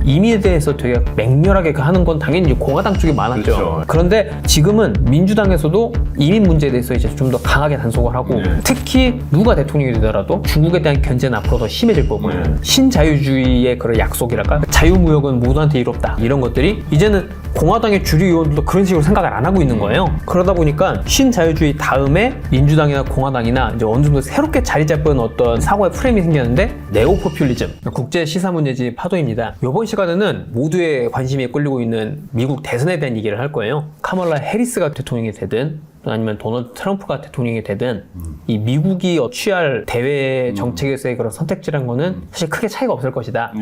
이민에 대해서 되게 맹렬하게 하는 건 당연히 공화당 쪽이 많았죠. 그렇죠. 그런데 지금은 민주당에서도 이민 문제에 대해서 이제 좀 더 강하게 단속을 하고 특히 누가 대통령이 되더라도 중국에 대한 견제는 앞으로 더 심해질 거고 신자유주의의 그런 약속이랄까 자유무역은 모두한테 이롭다 이런 것들이 이제는 공화당의 주류 의원들도 그런 식으로 생각을 안 하고 있는 거예요. 그러다 보니까 신자유주의 다음에 민주당이나 공화당이나 이제 어느 정도 새롭게 자리 잡은 어떤 사고의 프레임이 생겼는데 네오포퓰리즘, 국제 시사 문제지 파도입니다. 이번 시간에는 모두의 관심이 끌리고 있는 미국 대선에 대한 얘기를 할 거예요. 카멀라 해리스가 대통령이 되든 아니면 도널드 트럼프가 대통령이 되든 이 미국이 취할 대외 정책에서의 그런 선택지라는 거는 사실 크게 차이가 없을 것이다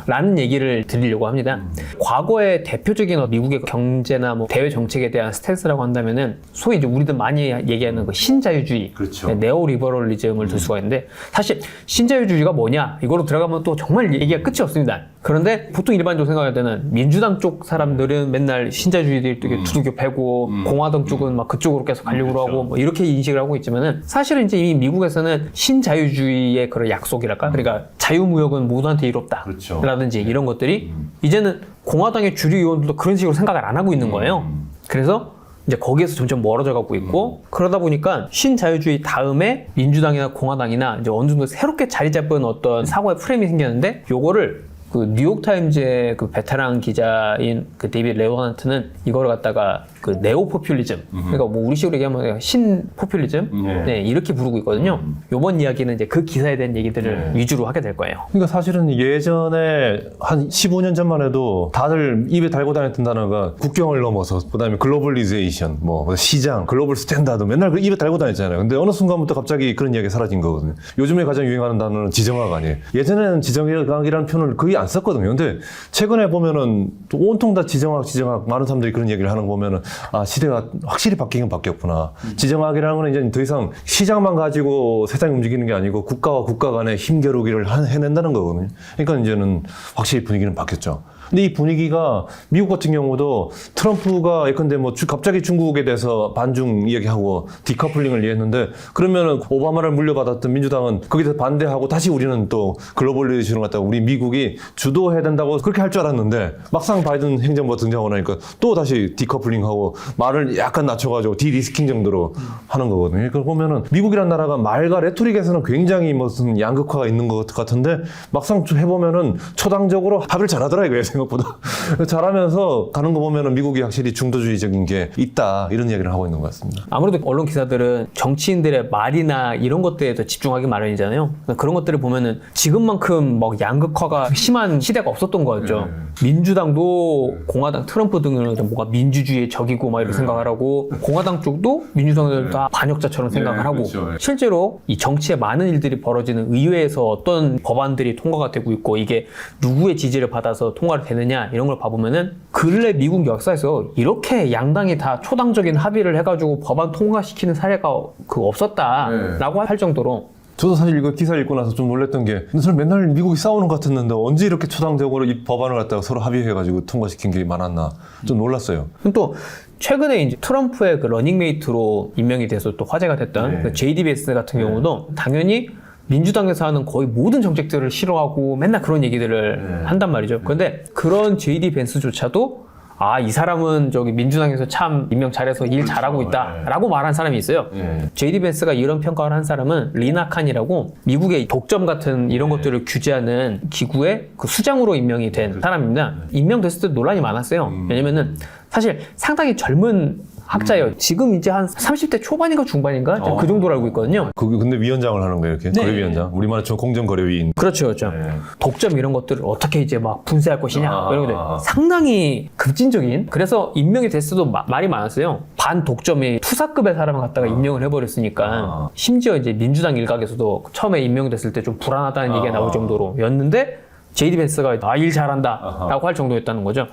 라는 얘기를 드리려고 합니다. 과거의 대표적인 미국의 경제나 뭐 대외 정책에 대한 스탠스라고 한다면은 소위 이제 우리들 많이 얘기하는 그 신자유주의, 그렇죠. 네오리버럴리즘을 들 수가 있는데 사실 신자유주의가 뭐냐 이거로 들어가면 또 정말 얘기가 끝이 없습니다. 그런데 보통 일반적으로 생각할 때는 민주당 쪽 사람들은 맨날 신자유주의들 되게 두들겨 패고 공화당 쪽은 막 그쪽으로 계속 가려고 그렇죠. 하고 뭐 이렇게 인식을 하고 있지만은 사실은 이제 이미 미국에서는 신자유주의의 그런 약속이랄까 그러니까 자유무역은 모두한테 이롭다 그렇죠. 라든지 이런 것들이 이제는 공화당의 주류 의원들도 그런 식으로 생각을 안 하고 있는 거예요. 그래서 이제 거기에서 점점 멀어져 가고 있고 그러다 보니까 신자유주의 다음에 민주당이나 공화당이나 이제 어느 정도 새롭게 자리 잡은 어떤 사고의 프레임이 생겼는데 요거를 그 뉴욕타임즈의 그 베테랑 기자인 그 데이비드 레버넌트는 이거를 갖다가 그 네오포퓰리즘 그러니까 뭐 우리식으로 얘기하면 신포퓰리즘 네, 이렇게 부르고 있거든요. 요번 이야기는 이제 그 기사에 대한 얘기들을 위주로 하게 될 거예요. 그러니까 사실은 예전에 한 15년 전만 해도 다들 입에 달고 다녔던 단어가 국경을 넘어서 그다음에 글로벌리제이션, 뭐 시장, 글로벌 스탠다드 맨날 그 입에 달고 다녔잖아요. 근데 어느 순간부터 갑자기 그런 이야기가 사라진 거거든요. 요즘에 가장 유행하는 단어는 지정학 아니에요. 예전에는 지정학이라는 표현을 거의 안 썼거든요. 근데 최근에 보면은 또 온통 다 지정학 많은 사람들이 그런 얘기를 하는 거 보면은 아 시대가 확실히 바뀌긴 바뀌었구나. 지정학이라는 건 이제 더 이상 시장만 가지고 세상이 움직이는 게 아니고 국가와 국가 간의 힘겨루기를 해낸다는 거거든요. 그러니까 이제는 확실히 분위기는 바뀌었죠. 근데 이 분위기가 미국 같은 경우도 트럼프가 예컨대 뭐 갑자기 중국에 대해서 반중 이야기하고 디커플링을 이해했는데 그러면은 오바마를 물려받았던 민주당은 거기에 대해서 반대하고 다시 우리는 또 글로벌리제이션을 갖다가 우리 미국이 주도해야 된다고 그렇게 할 줄 알았는데 막상 바이든 행정부가 등장하고 나니까 또 다시 디커플링하고 말을 약간 낮춰가지고 디리스킹 정도로 하는 거거든요. 그걸 보면은 미국이란 나라가 말과 레토릭에서는 굉장히 무슨 양극화가 있는 것 같은데 막상 해보면은 초당적으로 합의를 잘하더라 이거예요. 생각보다 잘하면서 가는 거 보면은 미국이 확실히 중도주의적인 게 있다 이런 얘기를 하고 있는 것 같습니다. 아무래도 언론 기사들은 정치인들의 말이나 이런 것들에 더 집중하기 마련이잖아요. 그런 것들을 보면은 지금만큼 막 양극화가 심한 시대가 없었던 거였죠. 민주당도 공화당 트럼프 등은 뭐가 민주주의의 적이고 막 이렇게 생각을 하고 공화당 쪽도 민주당들 다 반역자처럼 생각을 하고 그렇죠. 실제로 이 정치에 많은 일들이 벌어지는 의회에서 어떤 법안들이 통과가 되고 있고 이게 누구의 지지를 받아서 통과를 되느냐 이런 걸 봐보면은 근래 미국 역사에서 이렇게 양당이 다 초당적인 합의를 해가지고 법안 통과시키는 사례가 없었다라고 할 정도로 저도 사실 이거 기사 읽고 나서 좀 놀랐던 게 저는 맨날 미국이 싸우는 것 같았는데 언제 이렇게 초당적으로 이 법안을 갖다가 서로 합의해가지고 통과시킨 게 많았나 좀 놀랐어요. 또 최근에 이제 트럼프의 그 러닝메이트로 임명이 돼서 또 화제가 됐던 그 JD 벤스 같은 경우도 당연히 민주당에서 하는 거의 모든 정책들을 싫어하고 맨날 그런 얘기들을 한단 말이죠. 그런데 그런 JD 벤스조차도 아, 이 사람은 저기 민주당에서 참 임명 잘해서 일 잘하고 있다라고 말한 사람이 있어요. JD 벤스가 이런 평가를 한 사람은 리나 칸이라고 미국의 독점 같은 이런 것들을 규제하는 기구의 그 수장으로 임명이 된 사람입니다. 임명됐을 때 논란이 많았어요. 왜냐면은 사실 상당히 젊은 학자예요. 지금 이제 한 30대 초반인가 중반인가? 그 정도로 알고 있거든요. 그게 근데 위원장을 하는 거예요, 이렇게? 네. 거래위원장. 우리말로 좀 공정거래위인. 그렇죠, 그렇죠. 독점 이런 것들을 어떻게 이제 막 분쇄할 것이냐 이런 것들 상당히 급진적인. 그래서 임명이 됐어도 말이 많았어요. 반독점의 투사급의 사람을 갖다가 임명을 해버렸으니까 심지어 이제 민주당 일각에서도 처음에 임명됐을 때 좀 불안하다는 얘기가 나올 정도로였는데 JD 벤스가 일 잘한다라고 할 정도였다는 거죠.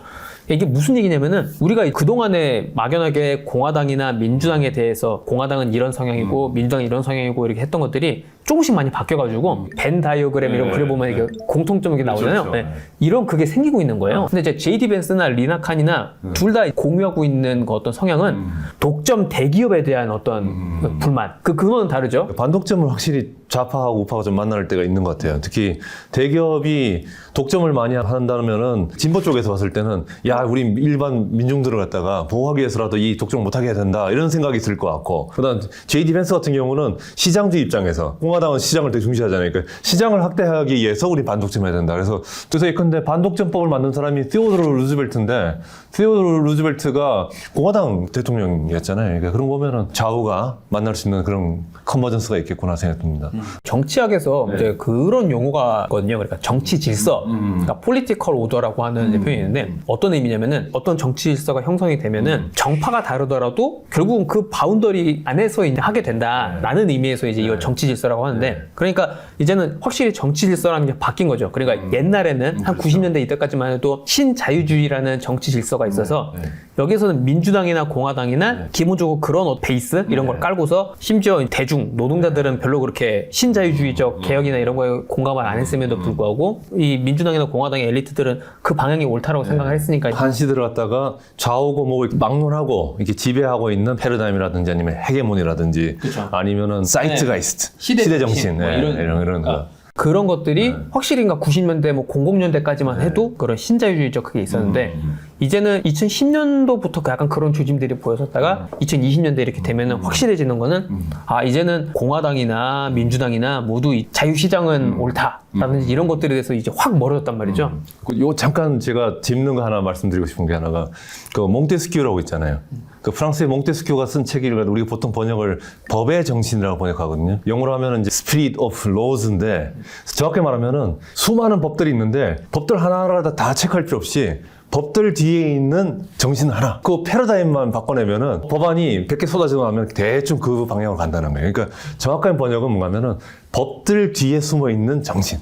이게 무슨 얘기냐면은 우리가 그동안에 막연하게 공화당이나 민주당에 대해서 공화당은 이런 성향이고 민주당은 이런 성향이고 이렇게 했던 것들이 조금씩 많이 바뀌어가지고 벤 다이어그램 이런 거 그려보면 이게 공통점이 나오잖아요. 그렇죠. 네. 이런 그게 생기고 있는 거예요. 근데 이제 제이디 벤스나 리나 칸이나 둘 다 공유하고 있는 그 어떤 성향은 독점 대기업에 대한 어떤 그 불만. 그 근원은 다르죠. 반독점을 확실히 좌파하고 우파가 좀 만날 때가 있는 것 같아요. 특히 대기업이 독점을 많이 한다면은 진보 쪽에서 봤을 때는 야 우리 일반 민중들을 갖다가 보호하기 위해서라도 이 독점 못하게 해야 된다 이런 생각이 들 것 같고 그다음 제이디 벤스 같은 경우는 시장주의 입장에서 공화당은 시장을 되게 중시하잖아요. 그러니까 시장을 확대하기 위해서 우리 반독점해야 된다. 그래서 예컨대 반독점법을 만든 사람이 시오도르 루즈벨트인데 시오도르 루즈벨트가 공화당 대통령이었잖아요. 그러니까 그런 거 보면은 좌우가 만날 수 있는 그런 컨버전스가 있겠구나 생각됩니다. 정치학에서 이제 그런 용어가 있거든요. 그러니까 정치 질서, 그러니까 political order라고 하는 이제 표현이 있는데 어떤 의미냐면은 어떤 정치 질서가 형성이 되면은 정파가 다르더라도 결국은 그 바운더리 안에서 이제 하게 된다라는 의미에서 이제 이걸 정치 질서라고 하는데 그러니까 이제는 확실히 정치 질서라는 게 바뀐 거죠. 그러니까 옛날에는 한 90년대 이때까지만 해도 신자유주의라는 정치 질서가 있어서 여기서는 민주당이나 공화당이나 기본적으로 그런 베이스 이런 걸 깔고서 심지어 대중 노동자들은 별로 그렇게 신자유주의적 개혁이나 이런 거에 공감을 안 했음에도 불구하고 이 민주당이나 공화당의 엘리트들은 그 방향이 옳다라고 생각을 했으니까 한 시대를 갖다가 좌우 고목을 막론하고 이렇게 지배하고 있는 패러다임이라든지 아니면 헤게모니라든지 아니면은 사이트가이스트 시대 정신 이런 거. 그런 것들이 확실히 90년대 뭐 00년대까지만 해도 그런 신자유주의적 그게 있었는데 이제는 2010년도부터 약간 그런 조짐들이 보였었다가 2020년대 이렇게 되면은 확실해지는 거는 아 이제는 공화당이나 민주당이나 모두 이 자유시장은 옳다라든지 이런 것들에 대해서 이제 확 멀어졌단 말이죠. 요 잠깐 제가 짚는 거 하나 말씀드리고 싶은 게 하나가 그 몽테스키우라고 있잖아요. 그 프랑스의 몽테스키우가 쓴 책을 우리가 보통 번역을 법의 정신이라고 번역하거든요. 영어로 하면은 이제 Spirit of Laws인데 정확히 말하면은 수많은 법들이 있는데 법들 하나하나 다 체크할 필요 없이 법들 뒤에 있는 정신 하나 그 패러다임만 바꿔내면은 법안이 100개 쏟아지고 나면 대충 그 방향으로 간다는 거예요. 그러니까 정확한 번역은 뭔가면은 법들 뒤에 숨어 있는 정신.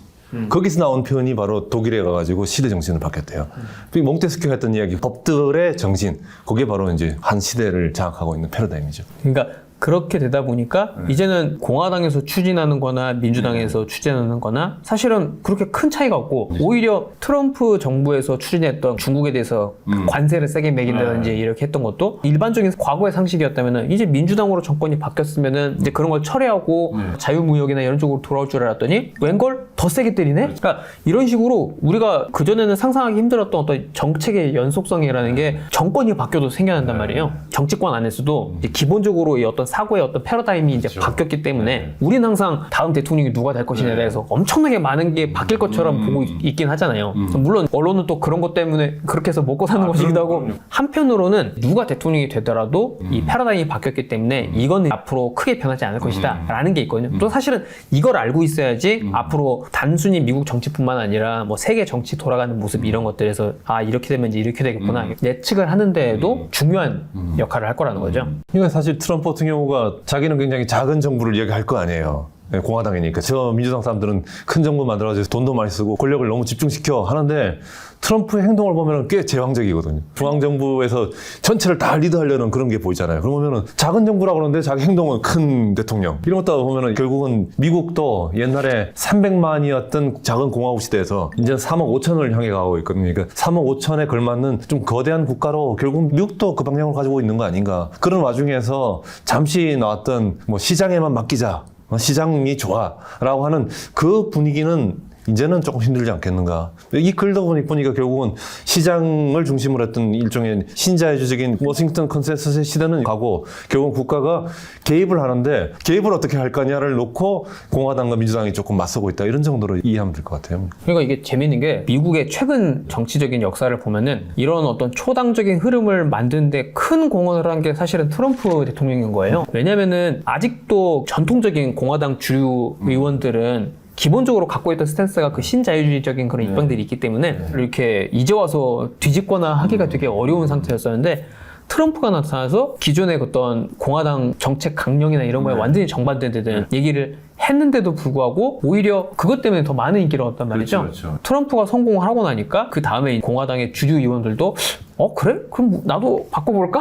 거기서 나온 표현이 바로 독일에 가가지고 시대 정신을 바뀌었대요. 몽테스키우가 했던 이야기, 법들의 정신, 그게 바로 이제 한 시대를 장악하고 있는 패러다임이죠. 그러니까 그렇게 되다 보니까 이제는 공화당에서 추진하는 거나 민주당에서 추진하는 거나 사실은 그렇게 큰 차이가 없고 오히려 트럼프 정부에서 추진했던 중국에 대해서 관세를 세게 매긴다든지 이렇게 했던 것도 일반적인 과거의 상식이었다면은 이제 민주당으로 정권이 바뀌었으면은 이제 그런 걸 철회하고 자유무역이나 이런 쪽으로 돌아올 줄 알았더니 웬걸 더 세게 때리네? 그러니까 이런 식으로 우리가 그전에는 상상하기 힘들었던 어떤 정책의 연속성이라는 게 정권이 바뀌어도 생겨난단 말이에요. 정치권 안에서도 이제 기본적으로 이 어떤 사고의 어떤 패러다임이 이제 바뀌었기 때문에 우리는 항상 다음 대통령이 누가 될 것이냐에 대해서 엄청나게 많은 게 바뀔 것처럼 보고 있긴 하잖아요. 물론 언론은 또 그런 것 때문에 그렇게 해서 먹고 사는 것이기도 하고 한편으로는 누가 대통령이 되더라도 이 패러다임이 바뀌었기 때문에 이거는 앞으로 크게 변하지 않을 것이다 라는 게 있거든요. 또 사실은 이걸 알고 있어야지 앞으로 단순히 미국 정치뿐만 아니라 뭐 세계 정치 돌아가는 모습 이런 것들에서 아 이렇게 되면 이제 이렇게 되겠구나 예측을 하는 데에도 중요한 역할을 할 거라는 거죠. 그러니까 사실 트럼프 같은 경우가 자기는 굉장히 작은 정부를 이야기할 거 아니에요. 공화당이니까. 저 민주당 사람들은 큰 정부 만들어가지고 돈도 많이 쓰고 권력을 너무 집중시켜 하는데 트럼프의 행동을 보면 꽤 제왕적이거든요. 중앙정부에서 전체를 다 리드하려는 그런 게 보이잖아요. 그러면은 작은 정부라고 그러는데 자기 행동은 큰 대통령. 이런 것도 보면은 결국은 미국도 옛날에 300만이었던 작은 공화국 시대에서 이제는 3억 5천을 향해 가고 있거든요. 그러니까 3억 5천에 걸맞는 좀 거대한 국가로 결국 미국도 그 방향을 가지고 있는 거 아닌가. 그런 와중에서 잠시 나왔던 뭐 시장에만 맡기자. 시장이 좋아 라고 하는 그 분위기는 이제는 조금 힘들지 않겠는가. 이 글도 보니까 결국은 시장을 중심으로 했던 일종의 신자유주의적인 워싱턴 컨센서스의 시대는 가고 결국은 국가가 개입을 하는데 개입을 어떻게 할 거냐를 놓고 공화당과 민주당이 조금 맞서고 있다 이런 정도로 이해하면 될 것 같아요. 그러니까 이게 재밌는 게 미국의 최근 정치적인 역사를 보면은 이런 어떤 초당적인 흐름을 만드는데 큰 공헌을 한 게 사실은 트럼프 대통령인 거예요. 왜냐면은 아직도 전통적인 공화당 주류 의원들은 기본적으로 갖고 있던 스탠스가 그 신자유주의적인 그런 입장들이 있기 때문에 이렇게 이제 와서 뒤집거나 하기가 되게 어려운 상태였었는데 트럼프가 나타나서 기존의 어떤 공화당 정책 강령이나 이런 거에 완전히 정반대되는 얘기를 했는데도 불구하고 오히려 그것 때문에 더 많은 인기를 얻었단 말이죠. 그렇죠. 트럼프가 성공을 하고 나니까 그 다음에 공화당의 주류 의원들도 그래? 그럼 나도 바꿔볼까?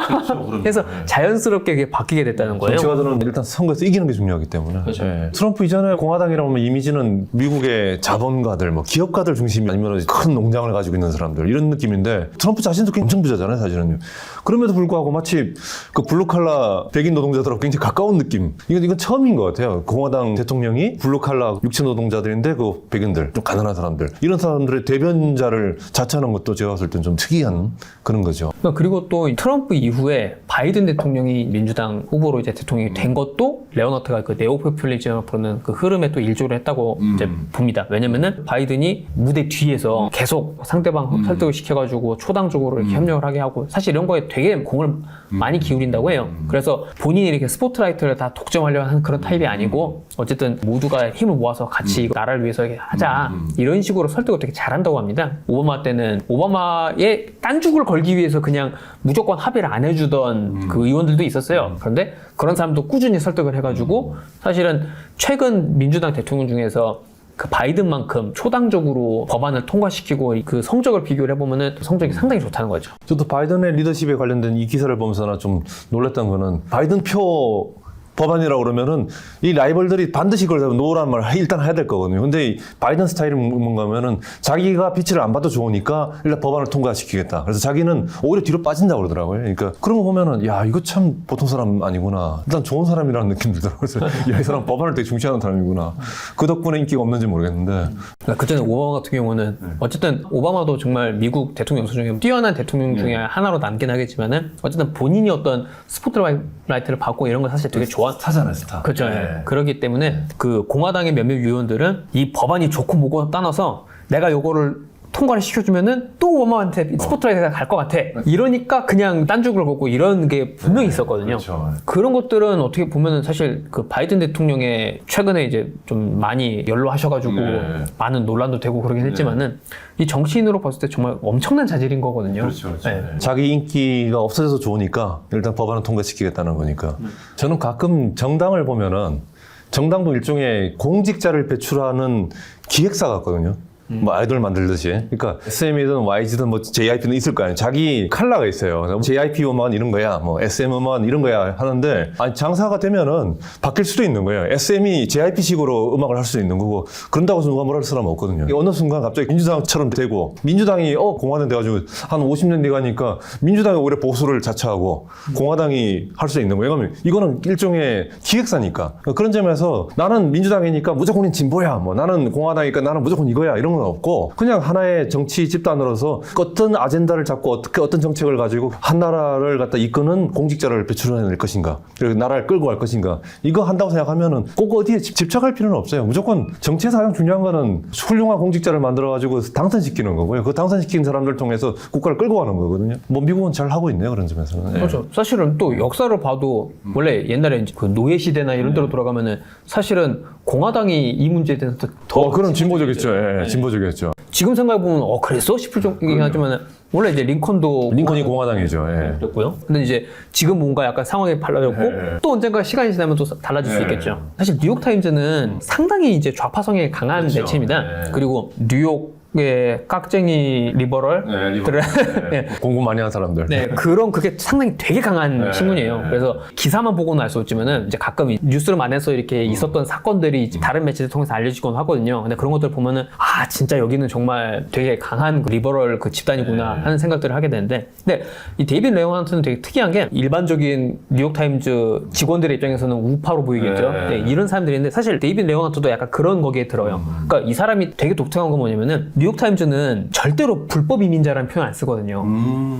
그래서 자연스럽게 그게 바뀌게 됐다는 거예요. 정치가들은 일단 선거에서 이기는 게 중요하기 때문에. 예. 트럼프 이전에 공화당이라고 하면 이미지는 미국의 자본가들, 뭐 기업가들 중심이 아니면 큰 농장을 가지고 있는 사람들 이런 느낌인데 트럼프 자신도 엄청 부자잖아요, 사실은. 그럼에도 불구하고 마치 그 블루칼라 백인 노동자들하고 굉장히 가까운 느낌. 이건 처음인 것 같아요. 공화당 대통령이 블루칼라 육체 노동자들인데 그 백인들, 좀 가난한 사람들 이런 사람들의 대변자를 자처하는 것도 제가 봤을 땐 좀 특이한 그런 거죠. 그리고 또 트럼프 이후에 바이든 대통령이 민주당 후보로 이제 대통령이 된 것도 레오나트가 그 네오포퓰리즘을 부르는 그 흐름에 또 일조를 했다고 이제 봅니다. 왜냐면은 바이든이 무대 뒤에서 계속 상대방 설득을 시켜가지고 초당적으로 이렇게 협력을 하게 하고 사실 이런 거에 되게 공을 많이 기울인다고 해요. 그래서 본인이 이렇게 스포트라이트를 다 독점하려고 하는 그런 타입이 아니고 어쨌든 모두가 힘을 모아서 같이 나라를 위해서 이렇게 하자 이런 식으로 설득을 되게 잘한다고 합니다. 오바마 때는 오바마의 딴죽을 걸기 위해서 그냥 무조건 합의를 안 해주던 그 의원들도 있었어요. 그런데 그런 사람도 꾸준히 설득을 해가지고 사실은 최근 민주당 대통령 중에서 그 바이든만큼 초당적으로 법안을 통과시키고 그 성적을 비교를 해보면은 성적이 상당히 좋다는 거죠. 저도 바이든의 리더십에 관련된 이 기사를 보면서 좀 놀랐던 거는 바이든 표 법안이라고 그러면은 이 라이벌들이 반드시 그걸 놓으란 말을 일단 해야 될 거거든요. 근데 이 바이든 스타일이 뭔가 하면은 자기가 빛을 안 봐도 좋으니까 일단 법안을 통과시키겠다. 그래서 자기는 오히려 뒤로 빠진다고 그러더라고요. 그러니까 그런 거 보면은 야, 이거 참 보통 사람 아니구나. 일단 좋은 사람이라는 느낌 들더라고요. 그래서 야, 이 사람 법안을 되게 중시하는 사람이구나. 그 덕분에 인기가 없는지 모르겠는데. 그전에 오바마 같은 경우는 어쨌든 오바마도 정말 미국 대통령 연수 중에 뛰어난 대통령 중에 하나로 남긴 하겠지만은 어쨌든 본인이 어떤 스포트라이트를 받고 이런 걸 사실 되게 스타잖아요, 스타. 그렇죠. 그렇기 때문에 그 공화당의 몇몇 의원들은 이 법안이 좋고 뭐고 따라서 내가 요거를 통과를 시켜주면은 또 오바마한테 스포트라이트가 갈 것 같아. 이러니까 그냥 딴죽을 걷고 이런 게 분명히 있었거든요. 그렇죠. 그런 것들은 어떻게 보면은 사실 그 바이든 대통령의 최근에 이제 좀 많이 연로하셔가지고 많은 논란도 되고 그러긴 했지만은 이 정치인으로 봤을 때 정말 엄청난 자질인 거거든요. 그렇죠. 자기 인기가 없어져서 좋으니까 일단 법안을 통과시키겠다는 거니까. 저는 가끔 정당을 보면은 정당도 일종의 공직자를 배출하는 기획사 같거든요. 뭐 아이돌 만들듯이. 그러니까 SM이든 YG든 뭐 JYP는 있을 거 아니에요. 자기 컬러가 있어요. JYP 음원 이런 거야, 뭐 SM 음원 이런 거야 하는데 아니 장사가 되면은 바뀔 수도 있는 거예요. SM이 JYP식으로 음악을 할 수도 있는 거고 그런다고 해서 누가 뭐라 할 사람은 없거든요. 어느 순간 갑자기 민주당처럼 되고 민주당이 공화당 돼가지고 한 50년 돼가니까 민주당이 오히려 보수를 자처하고 공화당이 할 수 있는 거예요. 왜냐면 이거는 일종의 기획사니까. 그런 점에서 나는 민주당이니까 무조건 진보야. 뭐 나는 공화당이니까 나는 무조건 이거야. 이런 건 없고 그냥 하나의 정치 집단으로서 어떤 아젠다를 잡고 어떻게 어떤 정책을 가지고 한 나라를 갖다 이끄는 공직자를 배출해낼 것인가 그리고 나라를 끌고 갈 것인가 이거 한다고 생각하면은 꼭 어디에 집착할 필요는 없어요. 무조건 정치에서 가장 중요한 거는 훌륭한 공직자를 만들어 가지고 당선시키는 거고요. 그 당선시킨 사람들 통해서 국가를 끌고 가는 거거든요. 뭐 미국은 잘 하고 있네요. 그런 점에서는. 그렇죠. 사실은 또 역사를 봐도 원래 옛날에 이제 그 노예 시대나 이런 데로 돌아가면은 사실은 공화당이 이 문제에 대해서 더 그런 진보적이었죠. 진보적이었죠. 지금 생각해보면 그랬어? 싶을 정도긴 하지만 원래 이제 링컨이 공화당이죠. 그랬고요. 근데 이제 지금 뭔가 약간 상황이 달라졌고 또 언젠가 시간이 지나면 또 달라질 수 있겠죠. 사실 뉴욕타임즈는 상당히 이제 좌파성이 강한 매체입니다. 그리고 뉴욕의 깍쟁이 리버럴들을 공부 많이 하는 사람들. 그런 그게 상당히 되게 강한 신문이에요. 그래서 기사만 보고는 알 수 없지만은 이제 가끔 뉴스룸 안에서 이렇게 있었던 사건들이 다른 매체를 통해서 알려지곤 하거든요. 근데 그런 것들 보면은 진짜 여기는 정말 되게 강한 그 리버럴 그 집단이구나 하는 생각들을 하게 되는데, 근데 이 데이빗 레오나트는 되게 특이한 게 일반적인 뉴욕타임즈 직원들의 입장에서는 우파로 보이겠죠. 이런 사람들인데 사실 데이빗 레오나트도 약간 그런 거기에 들어요. 그러니까 이 사람이 되게 독특한 건 뭐냐면은 뉴욕타임즈는 절대로 불법 이민자라는 표현 안 쓰거든요.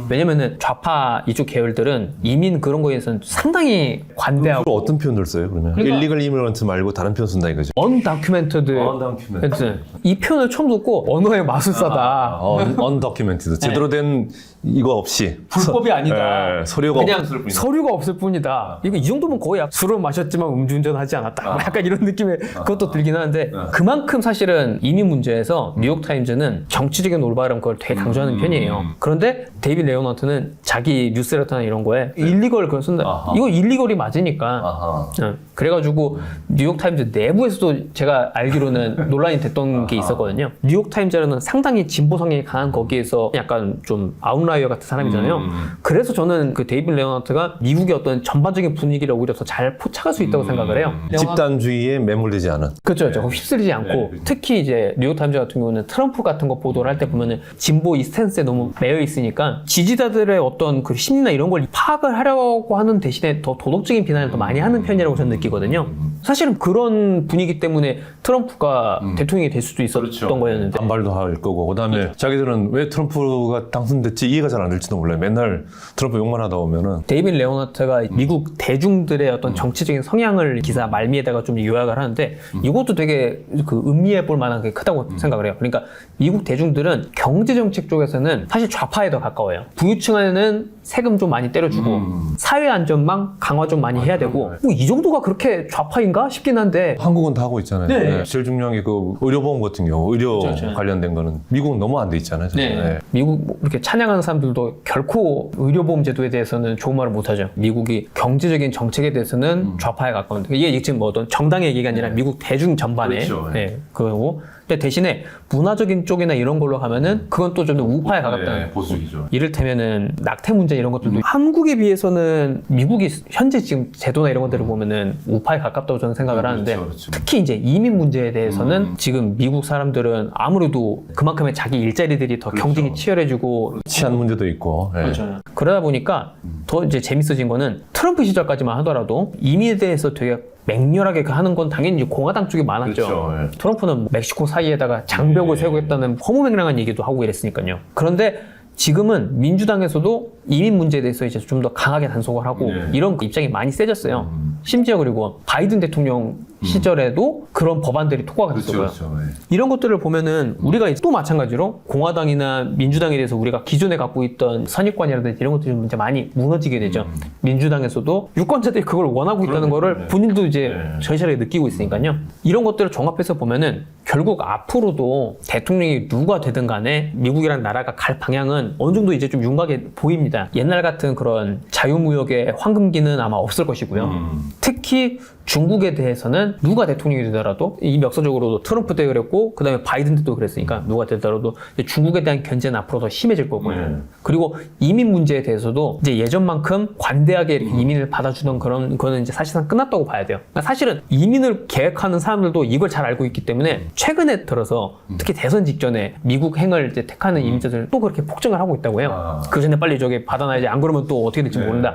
왜냐면은 좌파 이쪽 계열들은 이민 그런 거에 대해서는 상당히 관대하고. 어떤 표현을 써요, 그러면? 그러니까 일리걸 이미그런트 말고 다른 표현 쓴다 이거죠? undocumented. 이 표현을 처음 듣고 언어의 마술사다. undocumented. 제대로 된 이거 없이. 불법이 아니다. 서류가 그냥 없을 뿐이다. 서류가 없을 뿐이다. 이거 이 정도면 거의 술을 마셨지만 음주운전하지 않았다. 뭐 약간 이런 느낌의 그것도 들긴 하는데 그만큼 사실은 이민 문제에서 뉴욕타임즈는 정치적인 올바른 걸 되게 강조하는 편이에요. 그런데 데이빗 레오나트는 자기 뉴스레터나 이런 거에 일리걸 그걸 쓴다. 이거 일리걸이 맞으니까. 그래가지고 뉴욕타임즈 내부에서도 제가 알기로는 논란이 됐던 게 있었거든요. 뉴욕타임즈라는 상당히 진보 성향이 강한 거기에서 약간 좀 아웃라이어 아이언마이어 같은 사람이잖아요. 그래서 저는 그 데이빗 레오나트가 미국의 어떤 전반적인 분위기를 오히려 더 잘 포착할 수 있다고 생각을 해요. 집단주의에 매몰되지 않은. 그렇죠. 휩쓸리지 않고 네. 특히 이제 뉴욕타임즈 같은 경우는 트럼프 같은 거 보도를 할 때 보면은 진보 이 스탠스에 너무 매여 있으니까 지지자들의 어떤 그 심리나 이런 걸 파악을 하려고 하는 대신에 더 도덕적인 비난을 더 많이 하는 편이라고 저는 느끼거든요. 사실은 그런 분위기 때문에 트럼프가 대통령이 될 수도 있었던 그렇죠. 거였는데 반발도 할 거고 그다음에 자기들은 왜 트럼프가 당선됐지 이해가 잘 안 될지도 몰라요. 맨날 트럼프 욕만 하다 보면은 데이빗 레오나트가 미국 대중들의 어떤 정치적인 성향을 기사 말미에다가 좀 요약을 하는데 이것도 되게 그 음미해 볼 만한 게 크다고 생각을 해요. 그러니까 미국 대중들은 경제정책 쪽에서는 사실 좌파에 더 가까워요. 부유층에는 세금 좀 많이 때려주고 사회 안전망 강화 좀 많이 해야 되고 뭐 이 정도가 그렇게 좌파인가 싶긴 한데 한국은 다 하고 있잖아요. 네. 네. 제일 중요한 게 그 의료보험 같은 경우 의료 그렇죠. 관련된 거는 미국은 너무 안 돼 있잖아요. 네. 미국 뭐 이렇게 찬양하는 사람들도 결코 의료보험 제도에 대해서는 좋은 말을 못하죠. 미국이 경제적인 정책에 대해서는 좌파에 가까운데 이게 지금 뭐 어떤 정당의 얘기가 아니라 미국 대중 전반에 그렇죠. 네, 그거고. 근데 대신에 문화적인 쪽이나 이런 걸로 가면은 그건 또 좀 우파에 가깝다는 네, 보수기죠. 이를테면은 낙태 문제 이런 것들도 한국에 비해서는 미국이 현재 지금 제도나 이런 것들을 보면은 우파에 가깝다고 저는 생각을 하는데 그렇죠. 특히 이제 이민 문제에 대해서는 지금 미국 사람들은 아무래도 그만큼의 자기 일자리들이 더 경쟁이 치열해지고 치안 문제도 있고. 네. 그러다 보니까 더 이제 재밌어진 거는 트럼프 시절까지만 하더라도 이민에 대해서 되게 맹렬하게 하는 건 당연히 이제 공화당 쪽이 많았죠. 그렇죠. 예. 트럼프는 멕시코 사이에다가 장벽을 세우겠다는 허무맹랑한 얘기도 하고 이랬으니까요. 그런데 지금은 민주당에서도 이민 문제에 대해서 이제 좀 더 강하게 단속을 하고 이런 입장이 많이 세졌어요. 심지어 그리고 바이든 대통령 시절에도 그런 법안들이 통과가 됐어요. 그렇죠. 네. 이런 것들을 보면은 우리가 이제 또 마찬가지로 공화당이나 민주당에 대해서 우리가 기존에 갖고 있던 선입관이라든지 이런 것들이 이제 많이 무너지게 되죠. 민주당에서도 유권자들이 그걸 원하고 있다는 거를 본인도 이제 절실하게 느끼고 있으니까요. 이런 것들을 종합해서 보면은 결국 앞으로도 대통령이 누가 되든 간에 미국이라는 나라가 갈 방향은 어느 정도 이제 좀 윤곽에 보입니다. 옛날 같은 그런 자유무역의 황금기는 아마 없을 것이고요. 특히 중국에 대해서는 누가 대통령이 되더라도 이 역사적으로도 트럼프 때 그랬고 그 다음에 바이든 때도 그랬으니까 누가 되더라도 이제 중국에 대한 견제는 앞으로 더 심해질 거고요. 그리고 이민 문제에 대해서도 이제 예전만큼 관대하게 이렇게 이민을 받아주던 그런 거는 이제 사실상 끝났다고 봐야 돼요. 그러니까 사실은 이민을 계획하는 사람들도 이걸 잘 알고 있기 때문에 최근에 들어서 특히 대선 직전에 미국 행을 이제 택하는 이민자들은 또 그렇게 폭증을 하고 있다고 해요. 그 전에 빨리 저기 받아놔야지 안 그러면 또 어떻게 될지 모른다.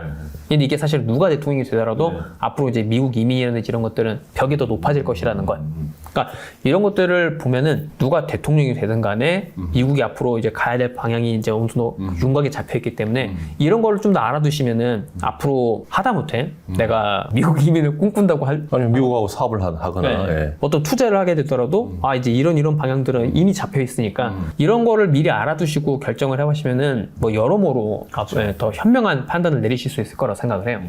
근데 이게 사실 누가 대통령이 되더라도 앞으로 이제 미국 이민이라든지 이런 것들은 벽이 더 높아질 것이라는 것. 그러니까 이런 것들을 보면은 누가 대통령이 되든 간에 미국이 앞으로 이제 가야 될 방향이 이제 어느 정도 윤곽에 잡혀 있기 때문에 이런 거를 좀 더 알아두시면은 앞으로 하다못해 내가 미국 이민을 꿈꾼다고 할 아니면 미국하고 사업을 하거나. 네. 예. 어떤 투자를 하게 되더라도 아 이제 이런 방향들은 이미 잡혀 있으니까 이런 거를 미리 알아두시고 결정을 해보시면은 뭐 여러모로 앞으로 더 현명한 판단을 내리실 수 있을 거라 생각을 해요.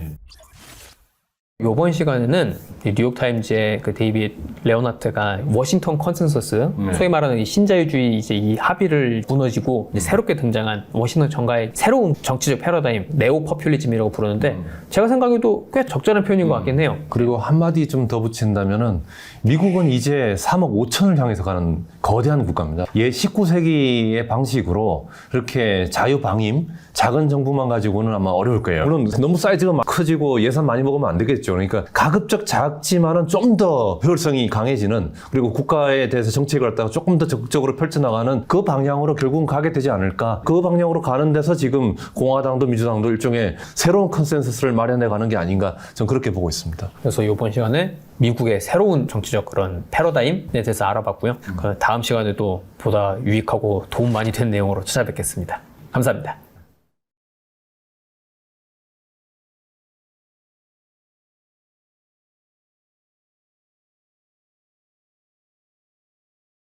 이번 시간에는 뉴욕타임즈의 그 데이빗 레오나트가 워싱턴 컨센서스, 소위 말하는 이 신자유주의 이제 이 합의를 무너지고 이제 새롭게 등장한 워싱턴 정가의 새로운 정치적 패러다임, 네오 퍼퓰리즘이라고 부르는데 제가 생각해도 꽤 적절한 표현인 것 같긴 해요. 그리고 한마디 좀 더 붙인다면은 미국은 이제 3억 5천을 향해서 가는 거대한 국가입니다. 예 19세기의 방식으로 이렇게 자유방임, 작은 정부만 가지고는 아마 어려울 거예요. 물론 너무 사이즈가 막 커지고 예산 많이 먹으면 안 되겠죠. 그러니까 가급적 작지만은 좀 더 효율성이 강해지는 그리고 국가에 대해서 정책을 갖다가 조금 더 적극적으로 펼쳐나가는 그 방향으로 결국은 가게 되지 않을까. 그 방향으로 가는 데서 지금 공화당도 민주당도 일종의 새로운 컨센서스를 마련해 가는 게 아닌가 저는 그렇게 보고 있습니다. 그래서 이번 시간에 미국의 새로운 정치적 그런 패러다임에 대해서 알아봤고요. 다음 시간에도 보다 유익하고 도움 많이 된 내용으로 찾아뵙겠습니다. 감사합니다.